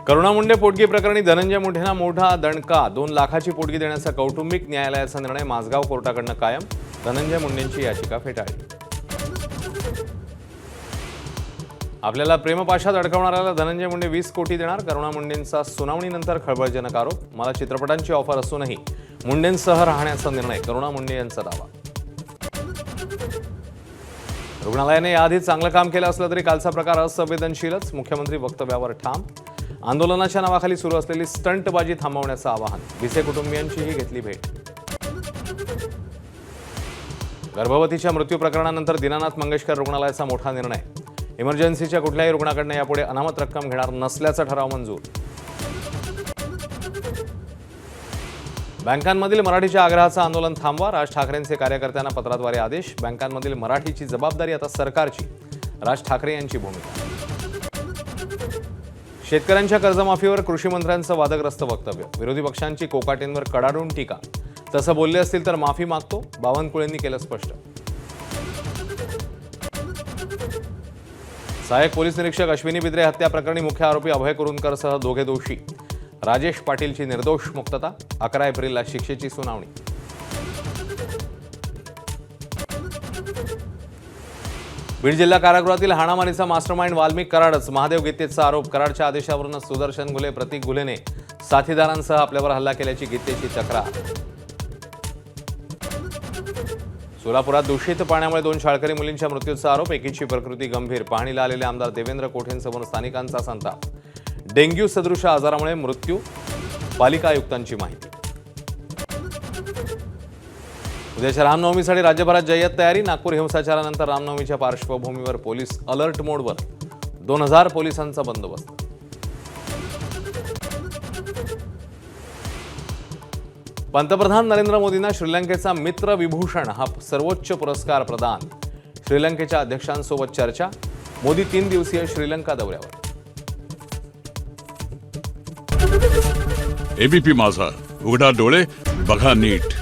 करुणा मुंडे पोटगी प्रकरणी धनंजय मुंडेंना मोठा दणका, 2 लाखाची पोटगी देण्याचा कौटुंबिक न्यायालयाचा निर्णय माझगाव कोर्टाकडून कायम. धनंजय मुंडेंची याचिका फेटाळली. आपल्याला प्रेमपाशात अडकवणाऱ्याला धनंजय मुंडे 20 कोटी देणार. करुणा मुंडेंचा सुनावणीनंतर खळबळजनक आरोप. मला चित्रपटांची ऑफर असूनही मुंडेंसह राहण्याचा निर्णय, करुणा मुंडे यांचा दावा. रुग्णालयाने याआधी चांगलं काम केलं असलं तरी कालचा प्रकार असंवेदनशीलच. मुख्यमंत्री वक्तव्यावर ठाम. आंदोलनाच्या नावाखाली सुरू असलेली स्टंटबाजी थांबवण्याचं आवाहन. भिसे कुटुंबियांचीही घेतली भेट. गर्भवतीच्या मृत्यू प्रकरणानंतर दीनानाथ मंगेशकर रुग्णालयाचा मोठा निर्णय. इमर्जन्सीच्या कुठल्याही रुग्णाकडून यापुढे अनामत रक्कम घेणार नसल्याचा ठराव मंजूर. बँकांमधील मराठीच्या आग्रहाचं आंदोलन थांबवा. राज ठाकरेंचे कार्यकर्त्यांना पत्राद्वारे आदेश. बँकांमधील मराठीची जबाबदारी आता सरकारची. राज ठाकरे यांची भूमिका. शेतकऱ्यांच्या कर्जमाफीवर कृषी मंत्र्यांचं वादग्रस्त वक्तव्य. विरोधी पक्षांची कोकाटेंवर कडाडून टीका. तसं बोलले असतील तर माफी मागतो, बावनकुळेंनी केलं स्पष्ट. सहाय्यक पोलीस निरीक्षक अश्विनी बिद्रे हत्या प्रकरणी मुख्य आरोपी अभय कुरुंदकरसह दोघे दोषी. राजेश पाटीलची निर्दोष मुक्तता. 11 एप्रिलला शिक्षेची सुनावणी. बीड जिल्हा कारागृहातील हाणामारीचा मास्टरमाइंड वाल्मिक कराडच. महादेव गीतेचा आरोप. कराडच्या आदेशावरूनच सुदर्शन घुले, प्रतीक घुलेने साथीदारांसह आपल्यावर हल्ला केल्याची गीतेची तक्रार. सोलापुरात दूषित पाण्यामुळे 2 शाळकरी मुलींच्या मृत्यूचा आरोप. एकीची प्रकृती गंभीर. पाहणीला आलेले आमदार देवेंद्र कोठेंसमोर स्थानिकांचा संताप. डेंग्यू सदृश आजारामुळे मृत्यू. पालिका आयुक्तांची माहिती. उद्याच्या रामनवमीसाठी राज्यभरात जय्यत तयारी. नागपूर हिंसाचारानंतर रामनवमीच्या पार्श्वभूमीवर पोलीस अलर्ट मोडवर. 2000 पोलिसांचा बंदोबस्त. पंतप्रधान नरेंद्र मोदींना श्रीलंकेचा मित्र विभूषण हा सर्वोच्च पुरस्कार प्रदान. श्रीलंकेच्या अध्यक्षांसोबत चर्चा. मोदी 3 दिवसीय श्रीलंका दौऱ्यावर. एबीपी माझा, उघडा डोळे बघा नीट.